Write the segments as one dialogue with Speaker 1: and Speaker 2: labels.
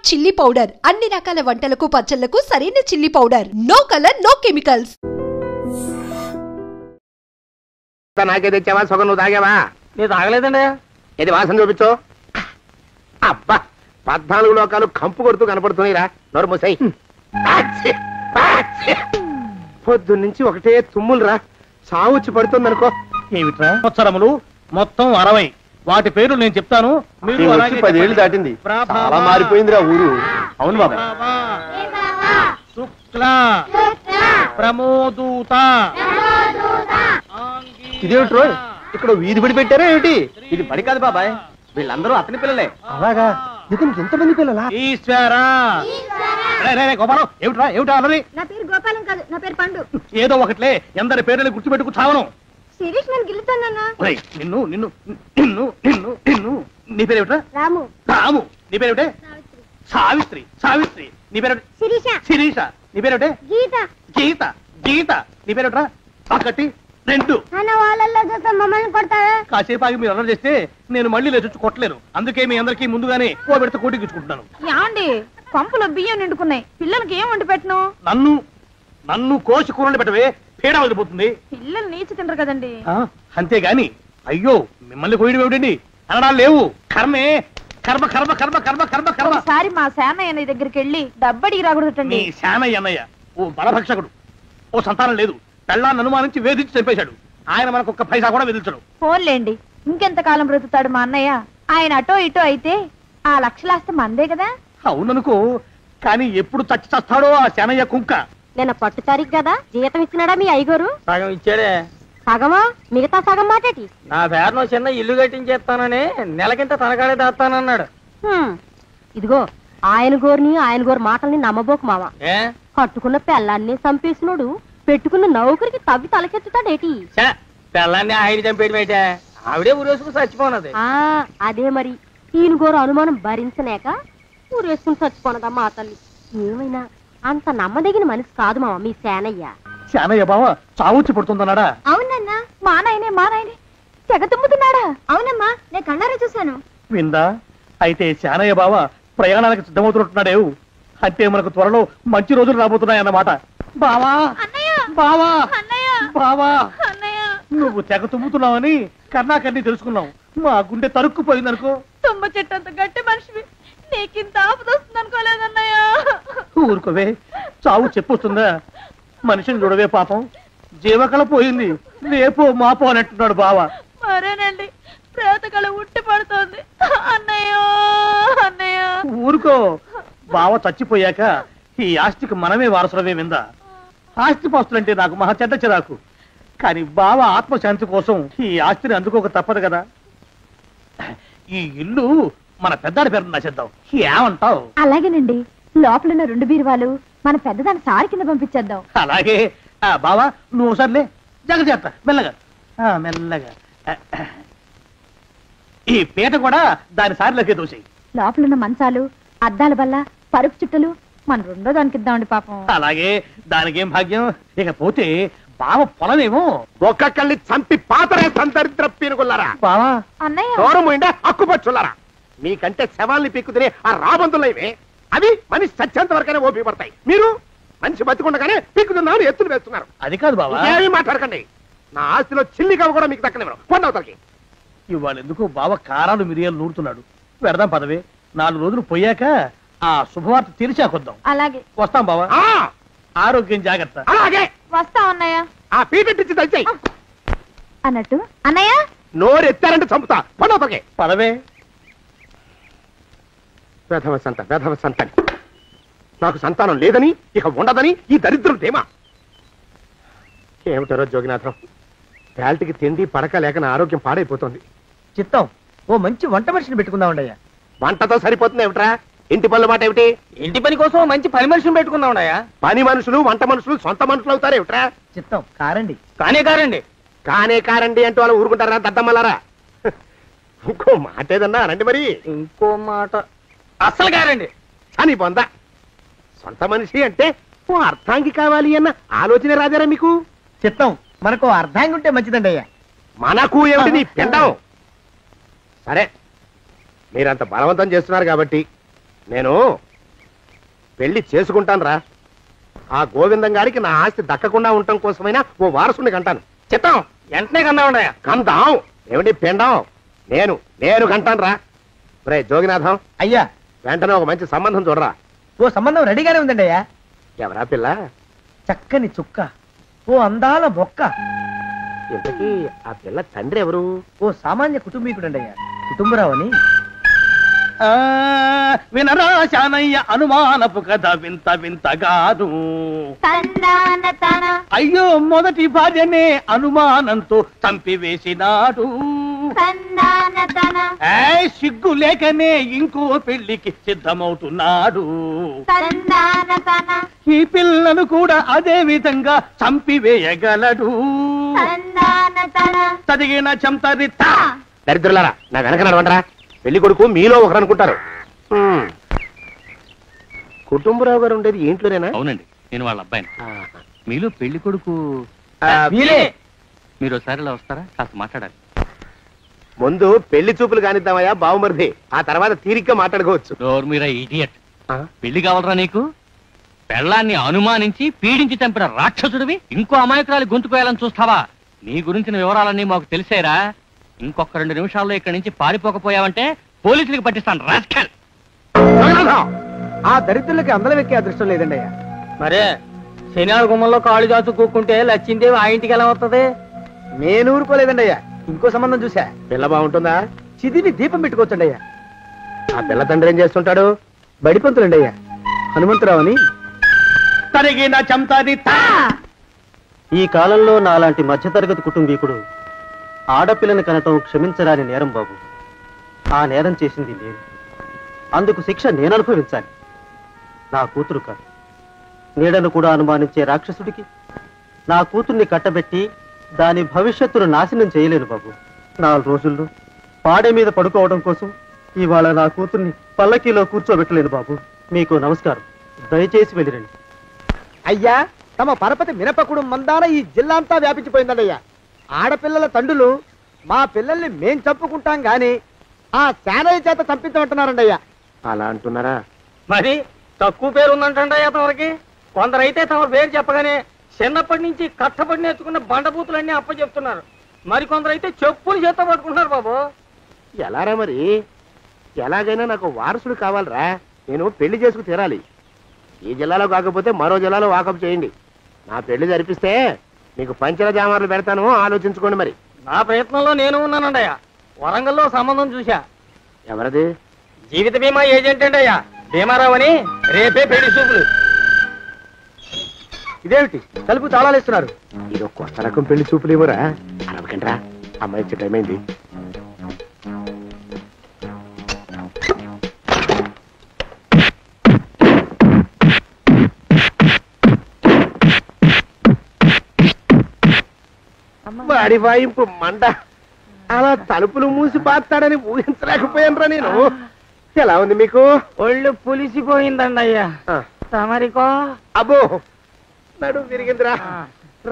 Speaker 1: Chilli powder అన్ని రకాల వంటలకు పచ్చళ్లకు సరైన chilli powder. No colour no chemicals.
Speaker 2: నాకే తెచ్చావా? సగం నువ్వు తాగావా?
Speaker 3: నేను తాగలేదండి.
Speaker 2: ఇది వాసన చూపించు. అబ్బా 14 లోకాలు కంపు కొడుతూ కనపడుతున్నాయిరా. నోరు మూసాయి. పొద్దున్నుంచి ఒకటే తుమ్ములురా. సావుచ్చి పడుతుందనుకో.
Speaker 3: ఏమిట్రా సంవత్సరములు? మొత్తం 60. వాటి పేర్లు నేను చెప్తాను. మీరు
Speaker 2: 10 ఏళ్ళు దాటింది. చాలా మారిపోయిందిరా ఊరు.
Speaker 3: అవును బాబా. శుక్ల ప్రమోదూత.
Speaker 2: ఇదేమిటి రోయ్, ఇక్కడ వీధి పడి పెట్టారా ఏమిటి?
Speaker 3: ఇది బడి కాదు బాబాయ్, వీళ్ళందరూ అతని పిల్లలే.
Speaker 2: అలాగా? ఇతనికి ఎంతమంది పిల్లలా?
Speaker 3: ఈశ్వరా. గోపాలం ఏమిట్రా? ఏమిటా అన్నది?
Speaker 4: నా పేరు గోపాలం కాదు, నా పేరు పండు.
Speaker 3: ఏదో ఒకట్లే, ఎందరి పేర్లని గుర్తుపెట్టుకు చావను.
Speaker 4: శిరీష్ నన్ను గిల్లుతానన్నా.
Speaker 3: నిన్ను నిన్ను నిన్ను నిన్ను నిన్ను నీ పేరేమిట్రా?
Speaker 4: రాము.
Speaker 3: రాము. నీ పేరేమిటే? సావిత్రి. సావిత్రి. నీ పేరు?
Speaker 4: శిరీష.
Speaker 3: శిరీష. నీ పేరేమిటే?
Speaker 4: గీత.
Speaker 3: గీత. గీత. నీ పేరేమిట్రా? ఒకటి 2.
Speaker 4: అన్న వాళ్ళల్లో చూస్తే మమ్మల్ని కొడతావా?
Speaker 3: కాసేపు ఆగి మీరు అల్లరి చేస్తే నేను మళ్ళీ లేచొచ్చి కొట్టలేను. అందుకే మీ అందరికీ ముందుగానే ఓ పెడితే కోటికిచ్చుకుంటున్నాను.
Speaker 4: యాండి పంపులో బియ్యం నిండుకున్నాయి, పిల్లలకి ఏం వండి పెట్టను?
Speaker 3: నన్ను కోసి కూరలు పెట్టవే, పీడ వదిలిపోతుంది.
Speaker 4: పిల్లలు నీచి తినరు కదండి.
Speaker 3: అంతేగాని అయ్యో మిమ్మల్ని కోయడం ఏమిటండి? అనడాలు లేవు. కర్మే. కర్మ కర్మ కర్మ కర్మ కర్మ కర్మ.
Speaker 4: ఒకసారి మా శానయ్య దగ్గరికి వెళ్ళి డబ్బడికి రాకూడదటండి.
Speaker 3: నీ శానయ్య అన్నయ్య ఓ బలభక్షకుడు. ఓ సంతానం లేదు, పెళ్ళాన్ని అనుమానించి వేధించి చంపేశాడు. ఆయన మనకు ఒక్క పైసా కూడా విధించడు.
Speaker 4: ఫోన్లేండి, ఇంకెంత కాలం బ్రతుకుతాడు మా అన్నయ్య? ఆయన అటో ఇటో అయితే ఆ లక్షలాస్తి మందే కదా.
Speaker 3: అవుననుకో, కానీ ఎప్పుడు చచ్చి చస్తాడో ఆ శానయ్య కుంక.
Speaker 4: నేను పట్టు తారీఖు కదా జీతం ఇచ్చినాడా మీ అయ్యగారు?
Speaker 3: సగం ఇచ్చాడే.
Speaker 4: సగమా? మిగతా సగం మాటేటి?
Speaker 3: నా పేరును చిన్న ఇల్లు కట్టించేస్తానని నెలకింత తనకాడే దాస్తానన్నాడు.
Speaker 4: ఇదిగో ఆయన గోరు మాటల్ని నమ్మబోకు మావా. కట్టుకున్న పెళ్ళాన్ని చంపేసినోడు పెట్టుకున్న నౌకరికి తవ్వి తలకెత్తుతాడేటి?
Speaker 3: పెళ్ళాన్ని ఆయన చంపేయడమేటే, ఆవిడే ఊరేసుకుని చచ్చిపోనది.
Speaker 4: అదే మరి, ఈయన గోరు అనుమానం భరించలేక ఊరేసుకుని చచ్చిపోనదమ్మా ఆ తల్లి. ఏమైనా అంత నమ్మదగిన మనిషి కాదు మావా మీ శానయ్య.
Speaker 3: శానయ్య బావ చావుచ్చి పడుతుందన్నాడా?
Speaker 4: అవునన్నా, మా నాయనే తెగ తుమ్ముతున్నాడా? అవునమ్మా, నేను కళ్ళారా చూశాను.
Speaker 3: విందా? అయితే శానయ్య బావ ప్రయాణానికి సిద్ధమవుతున్నట్టున్నాడేవు. అంటే మనకు త్వరలో మంచి రోజులు రాబోతున్నాయన్నమాట. బావా బావా బావా, నువ్వు తెగ తుమ్ముతున్నావని కర్ణాకర్ణి తెలుసుకున్నావు. మా గుండె తరుక్కుపోయిందనుకో.
Speaker 4: తుమ్మ చెట్టు అంత గట్టి మనిషివి, నీకింత ఆపద వస్తుంది అనుకోలేదన్నయ్య.
Speaker 3: ఊరుకోవే, చావు చెప్పొస్తుందా? మనిషిని చూడవే పాపం, జీవకళ పోయింది. రేపో మాపో అనంటున్నాడు బావ.
Speaker 4: మరేనండి, ప్రేతకళ ఉట్టి పడుతోంది అన్నయ్యో అన్నయ్య.
Speaker 3: ఊరుకో, బావ చచ్చిపోయాక ఈ ఆస్తికి మనమే వారసులమే. విందా? ఆస్తిపాస్తులంటే నాకు మహా చెడ్డ చిరాకు. కానీ బావ ఆత్మశాంతి కోసం ఈ ఆస్తిని అందుకోక తప్పదు కదా. ఈ ఇల్లు మన పెద్దాడి పేరు నచ్చేద్దాం, ఏమంటావు?
Speaker 4: అలాగేనండి, లోపలున్న 2 బీరువాలు మన పెద్దదాన్ని సారి కింద పంపించేద్దాం.
Speaker 3: అలాగే. బావా నువ్వు సర్లే, జాగ్రత్త, మెల్లగా మెల్లగా. ఈ పీట కూడా దాని సారిలోకే దోసేయి.
Speaker 4: లోపలున్న మంచాలు, అద్దాల బల్ల, పరుపు చుట్టలు మన 2వ దానికి ఇద్దామండి పాపం.
Speaker 3: అలాగే, దానికేం భాగ్యం. ఇకపోతే బావ పొలమేమో
Speaker 2: ఒక్కొక్కల్ని చంపి పాతరే సంతరిద్ర పీనుకున్నారా?
Speaker 3: బావా
Speaker 4: అన్నయ్య
Speaker 2: దూరముండే హక్కుపచ్చులారా. మీకంటే శవాల్ని పీక్కుతినే ఆ రాబందులైవే, అవి మనిషి చచ్చేంత వరకనే ఓపి పడతాయి. మీరు మనిషి బతికుండగానే పీక్కుతున్నామని ఎత్తులు వేస్తున్నారు.
Speaker 3: అది కాదు బావా.
Speaker 2: ఏమీ మాట్లాడకండి. నా ఆస్తిలో చిల్లికవ కూడా మీకు దక్కనివ్వరు. కొండవతలకి.
Speaker 3: ఇవాళ ఎందుకో బావ కారాలు మిరియాలు నూరుతున్నాడు. పెడదాం పదవే, 4 రోజులు పోయాక ఆ శుభవార్త తీర్చాకొద్దాం.
Speaker 4: అలాగే
Speaker 3: వస్తాం బావా. ఆరోగ్యం జాగ్రత్త.
Speaker 2: అలాగే
Speaker 4: వస్తాం అన్నయ్య.
Speaker 2: ఆ పీటెట్టించి దయచేయి.
Speaker 4: అన్నట్టు అన్నయ్య,
Speaker 2: నోరు ఎత్తారంటే చంపుతా. కొండవతలకి
Speaker 3: పదవే.
Speaker 2: వేధవ సంతానం. నాకు సంతానం లేదని, ఇక ఉండదని ఈ దరిద్రులు ధీమా. ఏమిటారో జోగినాథం, వేల్టికి తిండి పడక లేక నా ఆరోగ్యం పాడైపోతుంది.
Speaker 3: చిత్తం, ఓ మంచి వంట మనిషిని పెట్టుకుందామండయ్యా.
Speaker 2: వంటతో సరిపోతుంది ఏమిట్రా? ఇంటి పనుల మాట ఏమిటి?
Speaker 3: ఇంటి పని కోసం మంచి పని మనిషిని పెట్టుకుందామండయ్యా.
Speaker 2: పని మనుషులు వంట మనుషులు సొంత మనుషులు అవుతారు ఏమిట్రా?
Speaker 3: చిత్తం, కారండి. కారండి
Speaker 2: కారండి అంటూ వాళ్ళు ఊరుకుంటారా దద్దమ్మలారా? ఇంకో మాట ఏదన్నా అనండి మరి.
Speaker 3: ఇంకో మాట అస్సలు కారండి
Speaker 2: అని పొందా. సొంత మనిషి అంటే ఓ అర్థాంగి కావాలి అన్న ఆలోచన రాజారా మీకు?
Speaker 3: చిత్తం, మనకు అర్థాంగి ఉంటే మంచిదండి అయ్యా.
Speaker 2: మనకు ఏమిటి నీ పిండం? సరే, మీరంత బలవంతం చేస్తున్నారు కాబట్టి నేను పెళ్లి చేసుకుంటాను రా. ఆ గోవిందం గారికి నా ఆస్తి దక్కకుండా ఉండటం కోసమైనా ఓ వారసుని కంటాను. చిత్తం
Speaker 3: వెంటనే కన్నా ఉండయా
Speaker 2: కందాం ఏమిటి పిండం? నేను కంటాను రా. రే జోగినాథం,
Speaker 3: అయ్యా
Speaker 2: వెంటనే ఒక మంచి సంబంధం చూడరా.
Speaker 3: ఓ సంబంధం రెడీగానే ఉందండి అయ్యా.
Speaker 2: ఎవరా పిల్ల?
Speaker 3: చక్కని చుక్క, ఓ అందాల మొక్క.
Speaker 2: ఇంతకీ ఆ పిల్ల తండ్రి ఎవరు?
Speaker 3: ఓ సామాన్య కుటుంబీకుడండి అయ్యా, కుటుంబరావు అని. వినరా శానయ్య అనుమానపు కథ వింత వింతగాదు. అయ్యో మొదటి భార్యనే అనుమానంతో చంపివేసినాడు. సిగ్గు లేకనే ఇంకో పెళ్లికి సిద్ధమవుతున్నాడు. ఈ పిల్లను కూడా అదే విధంగా చంపివేయగలడు. తదిగిన చంతరిత.
Speaker 2: దరిద్రులారా, నా వెనక నడవండరా. పెళ్లి కొడుకు మీలో ఒకరు అనుకుంటారు. కుటుంబరావు గారు ఉండేది ఇంట్లోనేనా?
Speaker 5: అవునండి, నేను వాళ్ళ అబ్బాయిని. మీలో పెళ్లి కొడుకు
Speaker 3: మీరే.
Speaker 5: మీరు ఒకసారి ఇలా వస్తారా? కాస్త మాట్లాడాలి.
Speaker 2: ముందు పెళ్లి చూపులు కానిద్దామయ్యా బావుమరిది, ఆ తర్వాత తీరిగ్గా మాట్లాడుకోవచ్చు.
Speaker 5: మీరా ఇడియట్. పెళ్లి కావాలరా నీకు? పెళ్ళాన్ని అనుమానించి పీడించి చంపిన రాక్షసుడివి ఇంకో అమాయకురాలి గొంతుకోయాలని చూస్తావా? నీ గురించిన వివరాలన్నీ మాకు తెలిసేరా. ఇంకొక 2 నిమిషాల్లో ఇక్కడి నుంచి పారిపోకపోయావంటే పోలీసులకు పట్టిస్తాను. రాస్కల్.
Speaker 3: ఆ దరిద్రులకి అందరం ఎక్కే అదృష్టం లేదండి అయ్యా. మరే శనివార గుమ్మంలో కాళ్ళు చాచు కూకుంటే లచ్చిందేవి ఆ ఇంటికి ఎలా వస్తుంది? నేను ఊరుకోలేదండి అయ్యా, ఇంకో సంబంధం చూసా.
Speaker 2: పిల్ల బాగుంటుందా?
Speaker 3: చిదిని దీపం పెట్టుకోవచ్చండి అయ్యా.
Speaker 2: ఆ పిల్ల తండ్రి ఏం చేస్తుంటాడు?
Speaker 3: బడిపంతులండి అయ్యా, హనుమంతరావు అని. తరిగిన చంతాది. ఈ కాలంలో నాలాంటి మధ్యతరగతి కుటుంబీకుడు ఆడపిల్లని కనటం క్షమించరాని నేరం బాబు. ఆ నేరం చేసింది నేను, అందుకు శిక్ష నేను అనుభవించాలి. నా కూతురు కాదు, నీడను కూడా అనుమానించే రాక్షసుడికి నా కూతుర్ని కట్టబెట్టి దాని భవిష్యత్తును నాశనం చేయలేను బాబు. 4 రోజుల్లో పాడే మీద పడుకోవడం కోసం ఇవాళ నా కూతుర్ని పల్లకీలో కూర్చోబెట్టలేను బాబు. మీకు నమస్కారం, దయచేసి వెళ్ళిరండి.
Speaker 6: అయ్యా, తమ పరపతి మినపకుడు మందాన ఈ జిల్లా అంతా వ్యాపించిపోయిందండయ్యా. ఆడపిల్లల తండ్రులు మా పిల్లల్ని మేం చంపుకుంటాం గాని ఆ శానయ్య చేత చంపించమంటున్నారండి అయ్యా.
Speaker 2: అలా అంటున్నారా?
Speaker 3: మరి తక్కువ పేరు ఉందంటండయ్యా తమరికి. కొందరైతే తమ పేరు చెప్పగానే చిన్నప్పటి నుంచి కట్టబడి నేర్చుకున్న బండబూతులన్నీ అప్పచెప్తున్నారు. మరి కొందరైతే చెప్పులు చేత పట్టుకుంటున్నారు బాబు.
Speaker 2: ఎలారా మరి? ఎలాగైనా నాకు వారసుడు కావాలరా. నేను పెళ్లి చేసుకు తీరాలి. ఈ జిల్లాలో కాకపోతే మరో జిల్లాలో వాకప్ చేయండి. నా పెళ్లి జరిపిస్తే మీకు పంచల జామార్లు పెడతాను, ఆలోచించుకోండి. మరి
Speaker 3: నా ప్రయత్నంలో నేను ఉన్నానండయ్యా. వరంగల్లో సంబంధం చూశా.
Speaker 2: ఎవరది?
Speaker 3: జీవిత బీమా ఏజెంట్ అండి అయ్యా, భీమారావు అని. రేపే పెళ్లి చూపులు.
Speaker 6: ఇదేమిటి తలుపు తాళాలేస్తున్నారు?
Speaker 2: ఇది ఒక కొత్త రకం పెళ్లి చూపులేమోరా. అరవకండ్రా, అమ్మాయి వచ్చే టైం అయింది. వాడి వాయింపు మండ. అలా తలుపులు మూసి పాతాడని ఊహించలేకపోయానురా నేను. ఎలా ఉంది మీకు?
Speaker 3: ఒళ్ళు పులిసిపోయిందండి అయ్యా. తమరికో?
Speaker 2: అబ్బో, నడు విరిగిందిరా.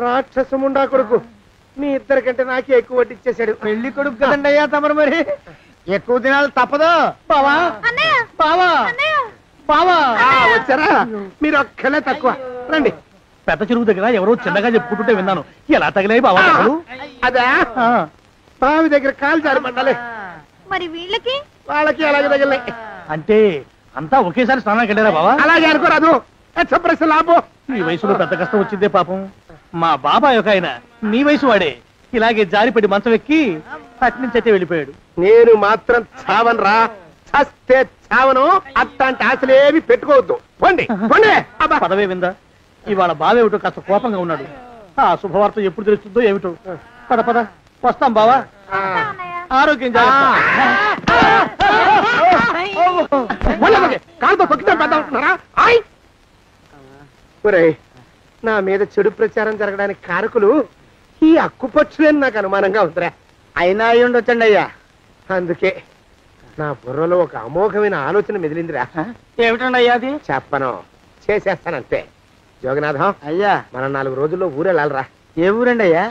Speaker 2: రాక్షసముండా కొడుకు మీ ఇద్దరికంటే నాకే ఎక్కువ వడ్డిచ్చేశాడు.
Speaker 6: పెళ్లి కొడుకు కదండి అయ్యా తమరు, మరి ఎక్కువ దినాలు తప్పదు.
Speaker 3: బావా బావా బావా,
Speaker 2: వచ్చారా? మీరు ఒక్కలే తక్కువ. రండి.
Speaker 3: పెద్ద చెరువు దగ్గర ఎవరో చిన్నగా చెప్పుకుంటుంటే విన్నాను. ఎలా తగిలాయి బావా?
Speaker 2: అదా బావి దగ్గర కాలు జారి మండాలి.
Speaker 4: మరి వీళ్ళకి
Speaker 2: వాళ్ళకి అలాగే తగిలే.
Speaker 3: అంటే అంతా ఒకేసారి స్నానానికి వెళ్ళారా బావా?
Speaker 2: అలాగే అనుకోరాదు. ప్రశ్న లాభం.
Speaker 3: ఈ వయసులో పెద్ద కష్టం వచ్చిందే పాపం. మా బాబాయ్ ఒక ఆయన నీ వయసు వాడే ఇలాగే జారిపడి మంచం ఎక్కి అట్నుంచి అయితే వెళ్ళిపోయాడు.
Speaker 2: నేను మాత్రం చావను రా. చస్తే చావను. అట్లాంటి ఆశలేవి పెట్టుకోవద్దు. పోండి పోండి.
Speaker 3: పదవే విందా. ఇవాళ బావేమిటో కాస్త కోపంగా ఉన్నాడు. ఆ శుభవార్త ఎప్పుడు తెలుస్తుందో ఏమిటో. పద పద, వస్తాం బావా. ఆరోగ్యం
Speaker 2: కాలుతో తొక్కితే పెద్ద ఉంటున్నారా? నా మీద చెడు ప్రచారం జరగడానికి కారకులు ఈ అక్కుపచ్చులేని నాకు అనుమానంగా ఉందిరా.
Speaker 6: అయినా అయి ఉండొచ్చండి అయ్యా.
Speaker 2: అందుకే నా బుర్రలో ఒక అమోఘమైన ఆలోచన మెదిలిందిరా.
Speaker 3: ఏమిటండి అయ్యా అది?
Speaker 2: చెప్పను, చేసేస్తానంతే. జోగనాథం
Speaker 6: అయ్యా,
Speaker 2: మనం 4 రోజుల్లో ఊరెళ్ళాలరా.
Speaker 6: ఏ ఊరండి అయ్యా?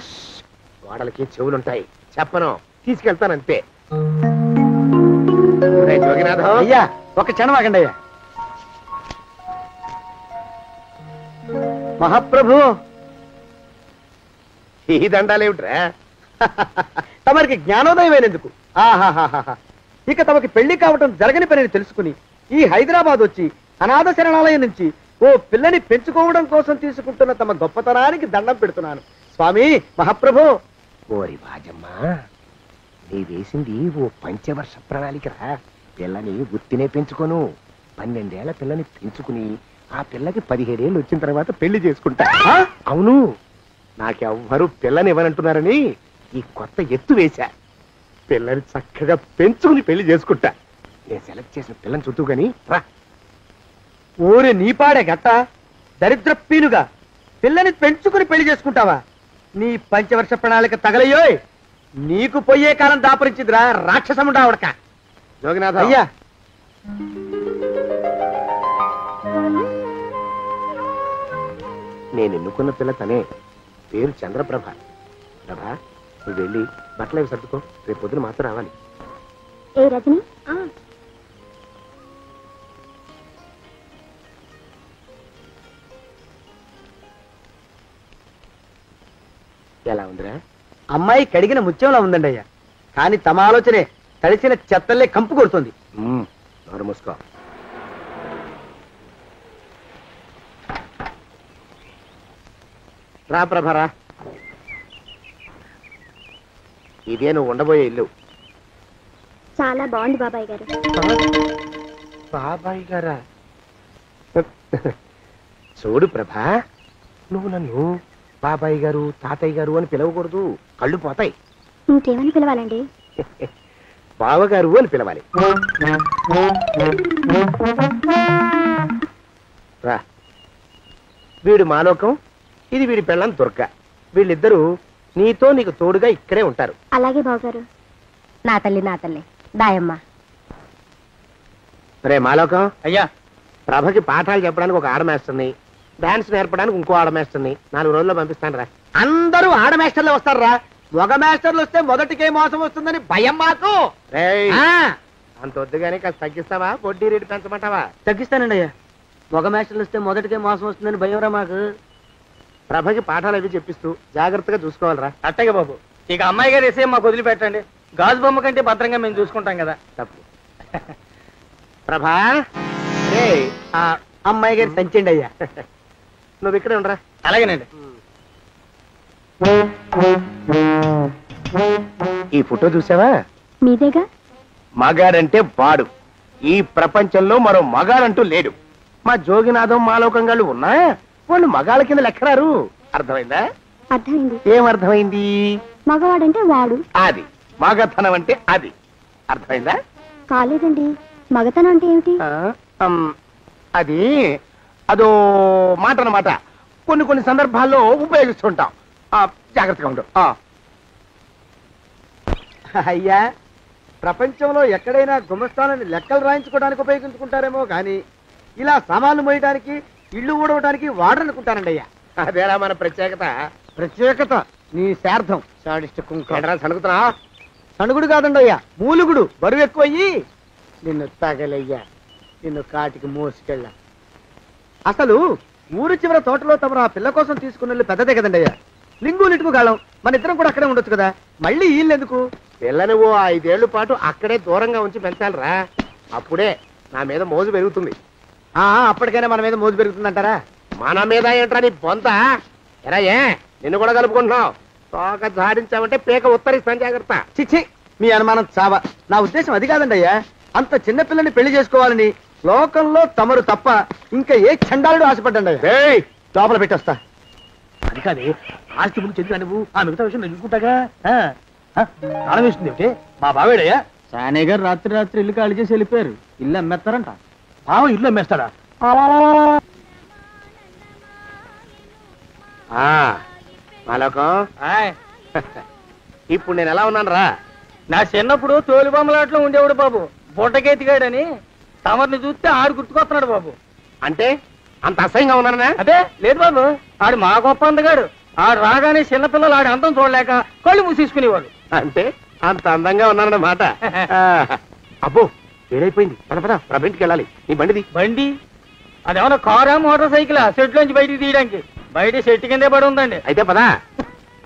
Speaker 2: గోడలకి చెవులుంటాయి, చెప్పను, తీసుకెళ్తానంతే. జోగినాథం
Speaker 6: అయ్యా, ఒక క్షణం ఆగండి అయ్యా. మహాప్రభు
Speaker 2: ఈ దండాలేమిట్రా?
Speaker 6: తమరికి జ్ఞానోదయమైనందుకు ఆహాహాహా. ఇక తమకి పెళ్లి కావటం జరగని పనిని తెలుసుకుని ఈ హైదరాబాద్ వచ్చి అనాథ శరణాలయం నుంచి ఓ పిల్లని పెంచుకోవడం కోసం తీసుకుంటున్న తమ గొప్పతనానికి దండం పెడుతున్నాను స్వామి మహాప్రభు.
Speaker 2: ఓరి బాజమ్మ, నీ వేసింది ఓ పంచవర్ష ప్రణాళికరా. పిల్లని గుర్తినే పెంచుకోను, 12 ఏళ్ల పిల్లని పెంచుకుని ఆ పిల్లకి 17 ఏళ్ళు వచ్చిన తర్వాత పెళ్లి చేసుకుంటా. అవును, నాకెవ్వరూ పిల్లని ఇవ్వనంటున్నారని ఈ కొత్త ఎత్తు వేశా. పిల్లని చక్కగా పెంచుకుని పెళ్లి చేసుకుంటా. నేను సెలెక్ట్ చేసిన పిల్లని చుట్టూ గాని రా.
Speaker 6: ఊరి నీపాడే గట్ట దరిద్రపీనుగా పిల్లని పెంచుకుని పెళ్లి చేసుకుంటావా? నీ పంచవర్ష ప్రణాళిక తగలయ్యోయ్. నీకు పోయే కాలం దాపరించిందిరా రాక్షసముడా ఉడక.
Speaker 2: జోగినాథ
Speaker 6: అయ్యా
Speaker 2: నేను ఎన్నుకున్న పిల్ల తనే. పేరు చంద్రప్రభ. ప్రభ, నువ్వు వెళ్ళి బట్టలు అవి సర్దుకో, రేపు పొద్దున మాత్రం రావాలి.
Speaker 4: ఏ రజని
Speaker 2: ఎలా ఉందిరా?
Speaker 6: అమ్మాయి కడిగిన ముత్యంలా ఉందండి అయ్యా. కానీ తమ ఆలోచనే తడిసిన చెత్తల్లే కంపు కొడుతుంది.
Speaker 2: నోరు మూసుకో. రా ప్రభరా, ఇదే నువ్వు ఉండబోయే ఇల్లు.
Speaker 4: చాలా బాగుంది బాబాయ్ గారు.
Speaker 2: బాబాయ్ గారా? చూడు ప్రభా, నువ్వు నన్ను బాబాయ్ గారు తాతయ్య గారు అని పిలవకూడదు, కళ్ళు పోతాయి.
Speaker 4: ఇంకేమని పిలవాలండి?
Speaker 2: బావగారు అని పిలవాలి. రా, వీడు మాలోకం, ఇది వీడి పెళ్ళం దుర్గ. వీళ్ళిద్దరూ నీతో నీకు తోడుగా ఇక్కడే ఉంటారు.
Speaker 4: అలాగే బావగారు. నా తల్లి నా తల్లి దాయమ్మ.
Speaker 2: రే మాలోకం,
Speaker 3: అయ్యా
Speaker 2: ప్రభకి పాఠాలు చెప్పడానికి ఒక ఆడమేస్తుంది, డాన్స్ నేర్పడానికి ఇంకో ఆడమేస్తుంది. 4 రోజుల్లో పంపిస్తాను రా.
Speaker 6: అందరూ ఆడ మాస్టర్లు వస్తారా? మగ మాస్టర్లు వస్తే మొదటికే మోసం వస్తుందని భయం మాకు.
Speaker 2: రేయ్,
Speaker 6: ఆ,
Speaker 2: అంత వద్దుగానే కాస్త తగ్గిస్తావా? వడ్డీ రేటు పెంచమంటావా?
Speaker 6: తగ్గిస్తానండి అయ్యా. మగ మాస్టర్లు వస్తే మొదటికే మోసం వస్తుందని భయంరా మాకు.
Speaker 2: ప్రభకి పాఠాలు అవి చెప్పిస్తూ జాగ్రత్తగా చూసుకోవాలరా.
Speaker 3: అట్టగే బాబు. ఇక అమ్మాయి గారు వేసే మాకు వదిలిపెట్టండి. గాజు బొమ్మ కంటే భద్రంగా మేము చూసుకుంటాం కదా.
Speaker 2: తప్పు. ప్రభా, రే,
Speaker 6: ఆ అమ్మాయి గారి సంచండి అయ్యా.
Speaker 2: నువ్వు ఇక్కడే ఉండరా.
Speaker 3: అలాగేనండి.
Speaker 2: ఈ ఫోటో చూసావా?
Speaker 4: మీదేగా.
Speaker 2: మగాడంటే వాడు. ఈ ప్రపంచంలో మరో మగాడంటూ లేడు. మా జోగినాథం మాలోకంగాళ్ళు ఉన్నా వాళ్ళు మగాళ్ళ కింద లెక్కరారు. అర్థమైందా?
Speaker 4: అర్థమైంది.
Speaker 2: ఏమర్థమైంది?
Speaker 4: మగవాడంటే వాడు.
Speaker 2: అది మగతనం అంటే అది. అర్థమైందా?
Speaker 4: కాలేదండి. మగతనం అంటే ఏమిటి?
Speaker 2: అది అదో మాట అన్నమాట. కొన్ని సందర్భాల్లో ఉపయోగిస్తుంటాం. జాగ్రత్తగా ఉండు.
Speaker 6: అయ్యా, ప్రపంచంలో ఎక్కడైనా గుమస్తాలని లెక్కలు రాయించుకోవడానికి ఉపయోగించుకుంటారేమో కానీ ఇలా సామాన్లు మోయడానికి, ఇల్లు ఊడవడానికి వాడరనుకుంటానండి అయ్యా.
Speaker 2: అదేరా మన ప్రత్యేకత.
Speaker 6: ప్రత్యేకత నీ శార్థం.
Speaker 2: సణుకుతున్నా?
Speaker 6: సణుగుడు కాదండి అయ్యా, మూలుగుడు. బరువు ఎక్కువయ్యి నిన్ను తగలయ్యా, నిన్ను కాటికి మోసుకెళ్ళా. అసలు ఊరు చివర తోటలో తమరు ఆ పిల్ల కోసం తీసుకున్న పెద్దదే కదండి అయ్యా. లింగు లిటుకు గాలం. మన ఇద్దరం కూడా అక్కడే ఉండొచ్చు కదా. మళ్ళీ వీళ్ళెందుకు?
Speaker 2: పిల్లని ఓ 5 ఏళ్ల పాటు అక్కడే దూరంగా ఉంచి పెంచాలిరా. అప్పుడే నా మీద మోజు పెరుగుతుంది.
Speaker 6: అప్పటికైనా మన మీద మోజు పెరుగుతుందంటారా?
Speaker 2: మన మీద ఏంట్రా నీ బొంత? ఎరా, ఏ నిన్ను కూడా కలుపుకుంటున్నావు? తోక జాడించావంటే పీక ఉత్తరిస్తాను, జాగ్రత్త.
Speaker 6: చిచ్చి, మీ అనుమానం చావా. నా ఉద్దేశం అది కాదండి అయ్యా. అంత చిన్న పిల్లని పెళ్లి చేసుకోవాలని లోకంలో తమరు తప్ప ఇంకా ఏ చండాలుడు ఆశపడ్డండి అయ్యా. లోపల పెట్టొస్తా.
Speaker 3: అది కాదే, ఆస్తి ముందు చెందుగా నువ్వు ఆ మిగతా విషయం నేను చూసుకుంటాగా. తాళం వేస్తుంది ఏమిటి? మా బావేడయ్యా.
Speaker 6: సానే గారు రాత్రి ఇల్లు ఖాళీ చేసి వెళ్ళిపోయారు. ఇల్లు అమ్మేస్తారంట.
Speaker 3: బావ ఇల్లు అమ్మేస్తాడా?
Speaker 2: మాలోకం, ఇప్పుడు నేను ఎలా ఉన్నాను రా?
Speaker 3: నా చిన్నప్పుడు తోలు బొమ్మలాట్లో ఉండేవాడు బాబు, బుట్టకెత్తిగాడని. తమరిని చూస్తే ఆడు గుర్తుకొస్తున్నాడు బాబు.
Speaker 2: అంటే అంత అసహ్యంగా ఉన్నానా?
Speaker 3: అదే లేదు బాబు, ఆడు మా గొప్ప అందగాడు. ఆడు రాగానే చిన్నపిల్లలు ఆడి అందం చూడలేక కళ్ళు మూసేసుకునేవాడు.
Speaker 2: అంటే అంత అందంగా ఉన్నానన్నమాట. అబ్బో, ఏడైపోయింది. పద పద, ప్రభ ఇంటికి వెళ్ళాలి. నీ బండిది.
Speaker 3: బండి? అదేమన్నా కారా మోటార్ సైకిలా సెట్లోంచి బయటికి తీయడానికి?
Speaker 7: బయట చెట్టు కిందే పడి ఉందండి.
Speaker 2: అయితే పదా.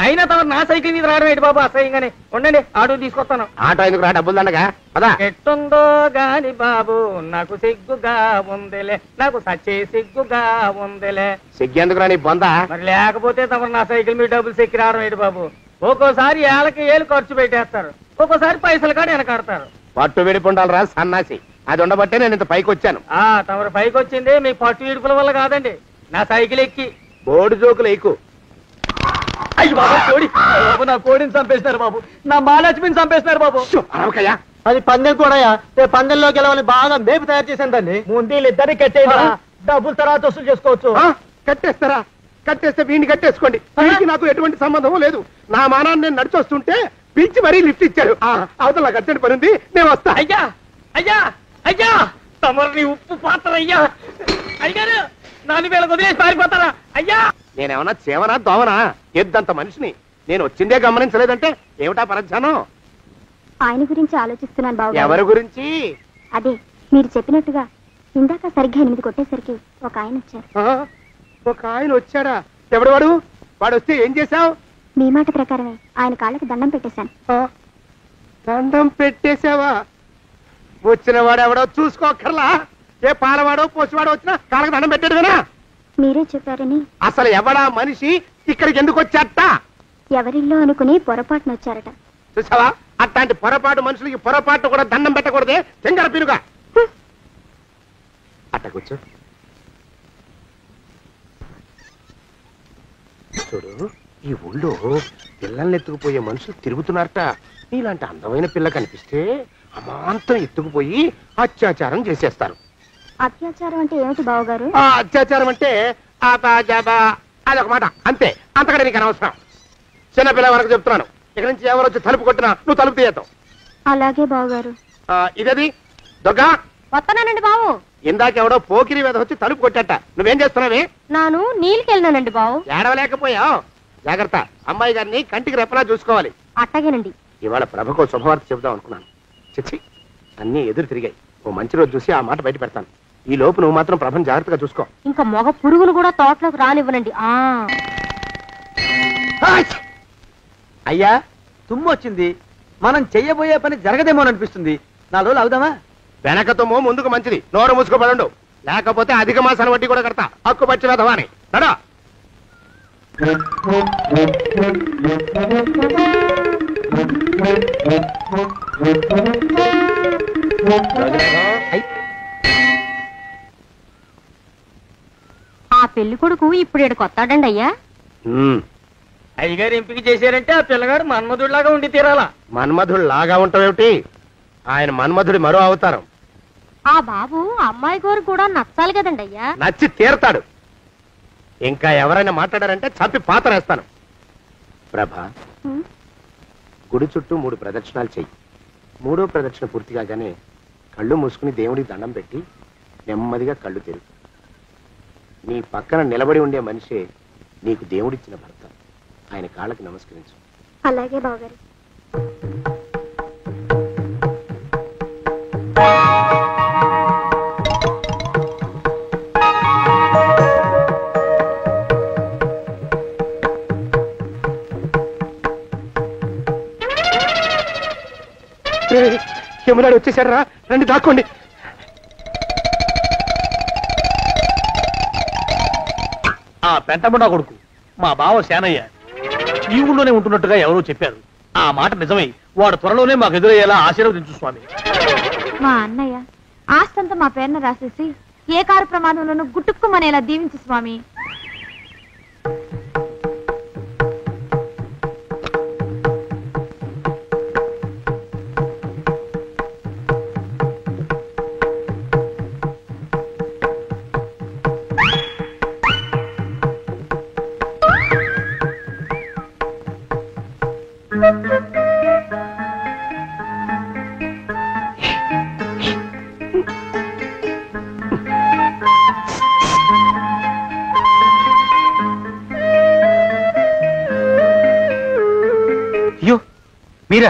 Speaker 7: అయినా తమ నా సైకిల్ మీద రావడం ఏంటి బాబు అసహ్యంగానే. ఉండండి ఆటో తీసుకొస్తాను.
Speaker 2: ఆటో ఎందుకు రా, డబ్బులు దండగా పదా.
Speaker 7: ఎట్టుందో గాని బాబు నాకు సిగ్గుగా ఉందిలే, నాకు సచ్చే సిగ్గుగా ఉందిలే.
Speaker 2: సిగ్గెందుకు రా నీ బొందా.
Speaker 7: మరి లేకపోతే తమ నా సైకిల్ మీద డబ్బులు సెక్కి రావడం ఏంటి బాబు. ఒక్కోసారి ఏళ్ళకి ఏళ్ళు ఖర్చు పెట్టేస్తారు, ఒక్కోసారి పైసలు కాడ వెనకాడతారు.
Speaker 2: పట్టు విడిపుండాలరా సన్నాసి, అది ఉండబట్టే నేను ఇంత పైకి వచ్చాను.
Speaker 7: తమరు పైకి వచ్చింది మీ పట్టు ఇడుపుల వల్ల కాదండి, నా సైకిల్ ఎక్కి.
Speaker 2: బోర్డు జోకులు ఎక్కువ.
Speaker 7: అయ్యి బాబు కోడి, బాబు నా కోడిని చంపేస్తున్నారు బాబు, నా మహాలక్ష్మిని చంపేస్తున్నారు బాబు.
Speaker 2: అరవకయ్యా.
Speaker 6: అది పందెం కూడా పందెంలోకి వెళ్ళాలని బాగా మేపు తయారు చేశాను దాన్ని.
Speaker 7: ముందు వీళ్ళిద్దరిని కట్టేదా, డబ్బులు తర్వాత వసూలు చేసుకోవచ్చు.
Speaker 2: కట్టేస్తారా? కట్టేస్తే వీడిని కట్టేసుకోండి, వీడికి నాకు ఎటువంటి సంబంధం లేదు. నా మానాన్ని నేను నడిచొస్తుంటే పిలిచి మరీ లిఫ్ట్ ఇచ్చాడు. అవతల నాకు అర్జెంట్ పని ఉంది, నేను వస్తా.
Speaker 7: అయ్యా అయ్యా అయ్యా, తమరిని ఉప్పు పాత్ర అయ్యా. అయ్యారు నాన్న వీళ్ళకి వదిలేసి పారిపోతారా అయ్యా?
Speaker 2: నేనేమన్నా చేవనా దోవనా? ఎద్దంత మనిషిని. నేను వచ్చిందే గమనించలేదంటే ఏమిటా పరధ్యానం?
Speaker 4: ఆయన గురించి ఆలోచిస్తున్నాను బాబు.
Speaker 2: ఎవరి గురించి?
Speaker 4: అదే మీరు చెప్పినట్టుగా ఇందాక సరిగ్గా 8 కొట్టేసరికి ఒక ఆయన వచ్చారు.
Speaker 2: ఒక ఆయన వచ్చాడా? ఎవడు వాడు? వాడు వస్తే ఏం చేశావు?
Speaker 4: మీ మాట ప్రకారమే ఆయన కాళ్ళకి దండం పెట్టేశాను.
Speaker 2: దండం పెట్టేశావా? వచ్చిన వాడు ఎవడో చూసుకోకర్లా. ఏ పాలవాడో పోసివాడో వచ్చినా కాళ్ళకి దండం పెట్టాడువేనా?
Speaker 4: మీరే చెప్పారని.
Speaker 2: అసలు ఎవడా మనిషి ఇక్కడికి ఎందుకు వచ్చాట?
Speaker 4: ఎవరిల్లో అనుకుని పొరపాటున వచ్చారట.
Speaker 2: చూసావా, అట్లాంటి పొరపాటు మనుషులకి పొరపాటు కూడా దండం పెట్టకూడదే. చెంగర పిరుగా అట్ట కూర్చో. చూడు, ఈ ఊళ్ళో పిల్లల్ని ఎత్తుకుపోయే మనుషులు తిరుగుతున్నారట. నీలాంటి అందమైన పిల్ల కనిపిస్తే అమాంతం ఎత్తుకుపోయి అత్యాచారం చేసేస్తారు.
Speaker 4: అత్యాచారం అంటే ఏమిటి బావగారు?
Speaker 2: అత్యాచారం అంటే అదొక మాట అంతే, అంతకంటే నీకు అనవసరం. చిన్నపిల్ల వరకు చెప్తున్నాను. ఇక నుంచి ఎవరు వచ్చి తలుపు కొట్టినా నువ్వు తలుపు తీయతావు.
Speaker 4: అలాగే బావగారు.
Speaker 2: ఇదది దొంగ.
Speaker 4: వస్తున్నానండి బావు.
Speaker 2: ఇందాకెవడో పోకిరి మీద వచ్చి తలుపు కొట్టట. నువ్వేం చేస్తున్నావే?
Speaker 4: నాను నీళ్ళకి వెళ్ళినానండి బావు.
Speaker 2: ఏడవలేకపోయావు. జాగ్రత్త, అమ్మాయి గారిని కంటికి రెప్పలా చూసుకోవాలి.
Speaker 4: అట్టగేనండి.
Speaker 2: ఇవాళ ప్రభకు శుభవార్త చెబుదాం అనుకున్నాను. చిచ్చి, అన్నీ ఎదురు తిరిగాయి. ఓ మంచి రోజు చూసి ఆ మాట బయట పెడతాను. ఈ లోపు నువ్వు మాత్రం ప్రభను జాగ్రత్తగా చూసుకో.
Speaker 4: ఇంకా మగ పురుగును కూడా తోటలోకి రానివ్వనండి.
Speaker 6: అయ్యా తుమ్ము వచ్చింది, మనం చెయ్యబోయే పని జరగదేమో అనిపిస్తుంది. 4 రోజులు అవుదామా?
Speaker 2: వెనకతోమో ముందుకు మంచిది. నోరు మూసుకోబడండు, లేకపోతే అధిక మాసాల వడ్డీ కూడా కడతా. హక్కు పచ్చి వెధవాని నడా.
Speaker 4: ఆ పెళ్లి కొడుకు ఇప్పుడు ఇక్కడికి వస్తాడండి అయ్యా.
Speaker 7: అయ్యగారు ఎంపిక చేశారంటే ఆ పిల్లగాడు మన్మధుడిలాగా ఉండి తీరాలా.
Speaker 2: మన్మధుడు లాగా ఉంటావేమిటి? ఆయన మన్మధుడి మరో అవతారం.
Speaker 4: ఆ బాబు అమ్మాయి గారు కూడా నచ్చాలి కదండి అయ్యా.
Speaker 2: నచ్చి తీరతాడు. ఇంకా ఎవరైనా మాట్లాడారంటే చంపి పాతరేస్తాను. ప్రభా, గుడి చుట్టూ 3 ప్రదక్షిణాలు చెయ్యి. 3వ ప్రదక్షిణ పూర్తి కాగానే కళ్ళు మూసుకుని దేవుడికి దండం పెట్టి నెమ్మదిగా కళ్ళు తెరుగు. నీ పక్కన నిలబడి ఉండే మనిషే నీకు దేవుడిచ్చిన భర్త. ఆయన కాళ్ళకి నమస్కరించు.
Speaker 4: అలాగే బావగారు.
Speaker 2: యమునాడు వచ్చేసాడు రా, రండి దాక్కోండి.
Speaker 3: ఆ పెంటముడా కొడుకు మా బావ శానయ్య ఈ ఊళ్ళోనే ఉంటున్నట్టుగా ఎవరో చెప్పారు. ఆ మాట నిజమై వాడు త్వరలోనే మాకు ఎదురయ్యేలా ఆశీర్వదించు స్వామి.
Speaker 4: మా అన్నయ్య ఆస్తంతా మా పేరున రాసేసి ఏ కారు ప్రమాదంలోనూ గుట్టుక్కుమనేలా దీవించు స్వామి.
Speaker 5: అయ్యో మీరా?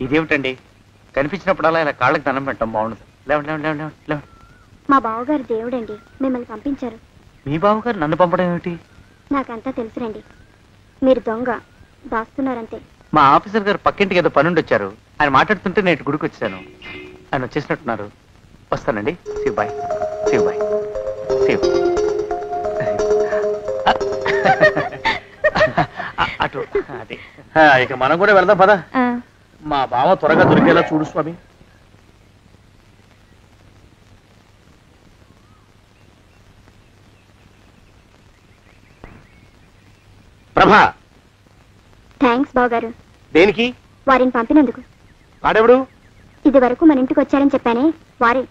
Speaker 5: ఇదేమిటండి, కనిపించినప్పుడల్లా ఇలా కాళ్ళకి దండం పెట్టడం బాగుండదు. లేవండి లేవండి లేవండి లేవండి.
Speaker 4: మా బావగారు దేవుడండి, మిమ్మల్ని పంపించారు.
Speaker 5: మీ బావగారు నన్ను పంపడం ఏమిటి?
Speaker 8: నాకంతా తెలుసురండి. మీరు దొంగ దాస్తున్నారంతే.
Speaker 9: మా ఆఫీసర్ గారు పక్కింటికి ఏదో పనుండి వచ్చారు. ఆయన మాట్లాడుతుంటే నేను గుడికి వచ్చాను. ఆయన వచ్చేసినట్టున్నారు. వస్తానండి. శివ్ బాయ్. శివ్ బాయ్. శివ్. అటు అది.
Speaker 3: ఇక మనం కూడా వెళ్దాం పదా. మా బావ త్వరగా దొరికేలా చూడు స్వామి.
Speaker 2: ప్రభా,
Speaker 8: థ్యాంక్స్ బావగారు.
Speaker 2: దేనికి?
Speaker 8: వారిని పంపినందుకు.
Speaker 2: వాడెవడు?
Speaker 8: ఇది వరకు మన ఇంటికి వచ్చారని చెప్పానే వారే.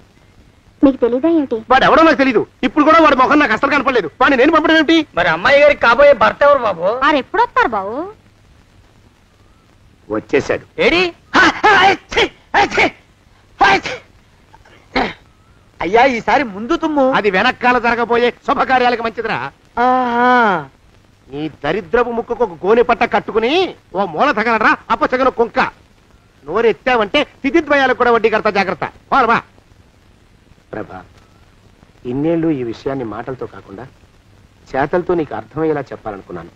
Speaker 8: మీకు తెలీదా ఏమిటి?
Speaker 2: వాడెవడో నాకు తెలీదు. ఇప్పుడు కూడా వాడి మొహం నాకు అసలు కనపడలేదు. వాడిని నేను పంపడం ఏమిటి?
Speaker 7: మరి అమ్మాయి గారికి కాబోయే భర్త ఎవరు బాబు?
Speaker 4: వారు ఎప్పుడు వస్తారు బాబు?
Speaker 2: వచ్చేసాడు.
Speaker 7: ఏడి?
Speaker 6: అయ్యా ఈసారి ముందు తుమ్ము.
Speaker 2: అది వెనకాల జరగబోయే శుభకార్యాలకు మంచిదిరా. నీ దరిద్రపు ముక్కుకు ఒక గోనె పట్ట కట్టుకుని ఓ మూల తగలరా అప్పచగన కుంక. నోరెత్తావంటే తిథిద్వయాలకు కూడా వడ్డీ కడతా. జాగ్రత్త. పోరమా. ప్రభా, ఇన్నేళ్ళు ఈ విషయాన్ని మాటలతో కాకుండా చేతలతో నీకు అర్థమయ్యేలా చెప్పాలనుకున్నాను.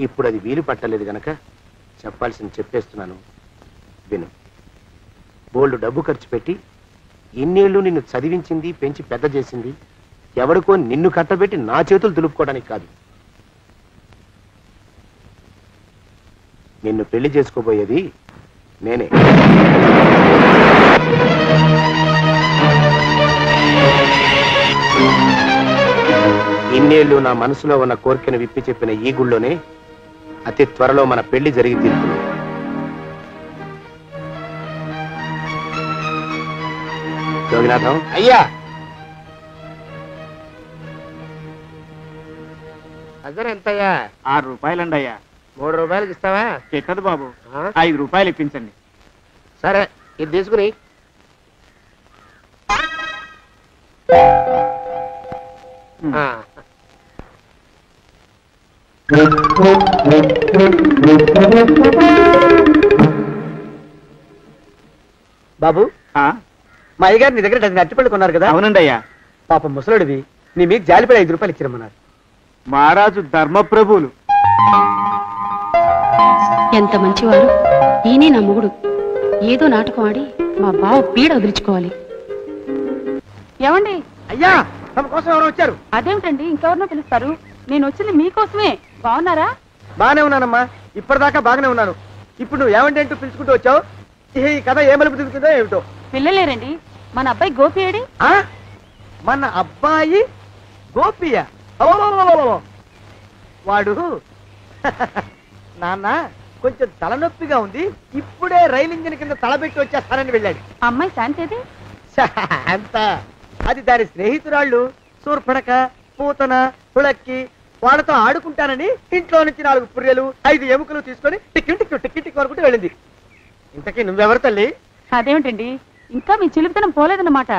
Speaker 2: ఇప్పుడు అది వీలు పట్టలేదు గనక చెప్పాల్సింది చెప్పేస్తున్నాను. విను. బోల్డు డబ్బు ఖర్చు పెట్టి ఇన్నేళ్ళు నిన్ను చదివించింది, పెంచి పెద్ద చేసింది ఎవడికో నిన్ను కట్టబెట్టి నా చేతులు దులుపుకోవడానికి కాదు. నిన్ను పెళ్లి చేసుకోబోయేది నేనే. ఇన్నేళ్ళు నా మనసులో ఉన్న కోరికను విప్పి చెప్పిన ఈ గుళ్ళోనే అతి త్వరలో మన పెళ్లి జరిగి తీరుతుంది. జోగినాథం. అయ్యా, అజర్ ఎంతయ్యా?
Speaker 9: 6 రూపాయలండి అయ్యా.
Speaker 2: 3 రూపాయలకి ఇస్తావా?
Speaker 9: చెట్టదు బాబు. 5 రూపాయలు ఇప్పించండి.
Speaker 2: సరే, ఇది తీసుకుని.
Speaker 6: బాబు, మా అయ్యగారు నీ దగ్గర డజన్ అరటిపళ్ళు కొన్నారు కదా?
Speaker 9: అవునండి అయ్యా.
Speaker 6: పాపం ముసలుడివి, నీ మీద జాలిపడి 5 రూపాయలు ఇచ్చిరమ్మన్నారు.
Speaker 9: మహారాజు ధర్మప్రభువులు.
Speaker 10: ఎంత మంచివారు. ఈయనే నా మొగుడు. ఏదో నాటకం ఆడి మా బావ పీడ వదిలించుకోవాలి.
Speaker 4: ఏమండి?
Speaker 6: అయ్యా, తమ కోసం ఎవరో వచ్చారు.
Speaker 4: అదేమిటండి ఇంకెవరినో పిలుస్తారు? నేను వచ్చింది మీకోసమే. బాగున్నారా?
Speaker 6: బాగానే ఉన్నానమ్మా, ఇప్పటిదాకా బాగానే ఉన్నాను. ఇప్పుడు నువ్వు ఏమంటే అంటూ పిలుచుకుంటూ వచ్చావు. ఈ కథ ఏ మలుపు తిరుగుతుందో ఏమిటో.
Speaker 4: పిల్లలేరండి. మన అబ్బాయి గోపి ఏడి?
Speaker 6: మన అబ్బాయి గోపియ? వాడు నాన్న కొంచెం తలనొప్పిగా ఉంది, ఇప్పుడే రైలు ఇంజిన్ కింద తలబెట్టి వచ్చేస్తానని వెళ్ళాడు.
Speaker 4: అమ్మాయి శాంతి
Speaker 6: అంత అది దాని స్నేహితురాళ్ళు సూర్పణక, పూతన, పుళక్కి వాళ్ళతో ఆడుకుంటానని ఇంట్లో నుంచి 4 పుర్రెలు 5 ఎముకలు తీసుకొని టిక్కి వరకు వెళ్ళింది. ఇంతకీ నువ్వెవరు తల్లి?
Speaker 4: అదేమిటండి ఇంకా మీ చిలుపుతనం పోలేదన్నమాట.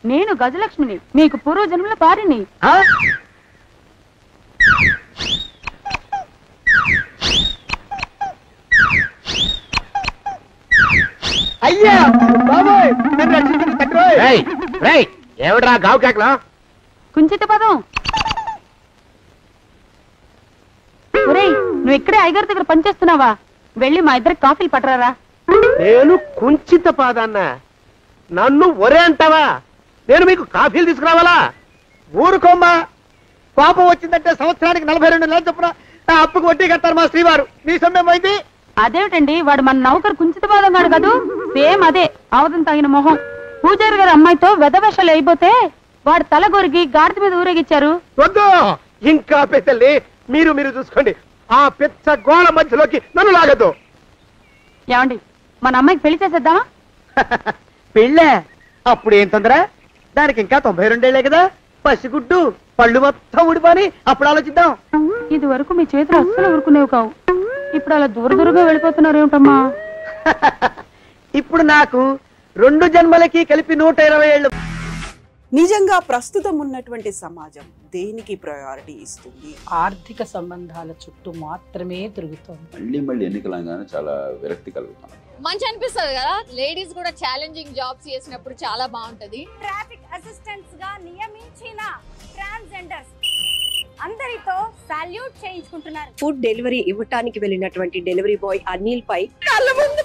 Speaker 4: నేను గజలక్ష్మిని, మీకు పూర్వజన్మల పారిని.
Speaker 6: అయ్యా బాబోయ్, నన్ను రక్షించండి తండ్రోయ్.
Speaker 2: ఏమిట్రా గావు కేకలో?
Speaker 4: కుంచిత పదం. ఒరేయ్, నువ్వు ఇక్కడే అయ్యగారి దగ్గర పనిచేస్తున్నావా? వెళ్ళి మా ఇద్దరికి కాఫీలు పట్టరారా.
Speaker 2: నేను కుంచిత పాదాన్న, నన్ను ఒరే అంటావా? నేను మీకు కాఫీలు తీసుకురావాలా?
Speaker 6: ఊరుకోమ్మా, కోపం వచ్చిందంటే సంవత్సరానికి 42 నెలలు చొప్పున ఆ అప్పుకు వడ్డీ కడతారు మా శ్రీవారు. నీ సొమ్మేం పోయింది?
Speaker 4: అదేమిటండి, వాడు మన నౌకరు కుంచిత పాదం కాడు కదూ. సేమ్ అదే, అవతం తగిన మొహం. పూజారి గారి అమ్మాయితో వెధవేషాలు అయిపోతే వాడు తల గొరిగి గాడిద మీద ఊరేగిచ్చారు.
Speaker 2: వద్దు, ఇంకా పెద్దల్ని మీరు చూసుకోండి. ఆ పెద్ద గోళ మధ్యలోకి నన్ను లాగద్దు.
Speaker 4: ఏమండి, మన అమ్మాయికి పెళ్లి చేసేద్దామా?
Speaker 6: పెళ్ళే? అప్పుడు ఏం తొందర? దానికి ఇంకా 92 ఏళ్లే కదా. పసిగుడ్డు పళ్ళు మొత్తం ఊడిపోని అప్పుడు ఆలోచిద్దాం.
Speaker 4: ఇది వరకు మీ చేతులు అస్సలు ఊరుకునేవి కావు. ఇప్పుడు అలా దూరంగా వెళ్ళిపోతున్నారు ఏమిటమ్మా?
Speaker 6: ఇప్పుడు నాకు 2 జన్మలకి కలిపి 120 ఏళ్ళు.
Speaker 11: నిజంగా ప్రస్తుతం ఉన్నటువంటి సమాజం దేనికి ప్రయారిటీ ఇస్తుంది?
Speaker 10: ఆర్థిక సంబంధాల చుట్టూ మాత్రమే తిరుగుతోంది.
Speaker 12: మళ్ళీ ఎన్నికలంగానే చాలా విరక్తి కలుగుతాం.
Speaker 13: మంచి అనిపిస్తుంది కదా, లేడీస్ కూడా ఛాలెంజింగ్ జాబ్స్ చేసినప్పుడు చాలా బాగుంటది.
Speaker 14: ట్రాఫిక్ అసిస్టెంట్స్ గా నియమించిన ట్రాన్స్జెండర్స్ అందరితో సల్యూట్ చేయించుకుంటున్నారు.
Speaker 15: ఫుడ్ డెలివరీ ఇవ్వటానికి వెళ్ళినటువంటి డెలివరీ బాయ్ అనిల్ పై కళ్ళ ముందు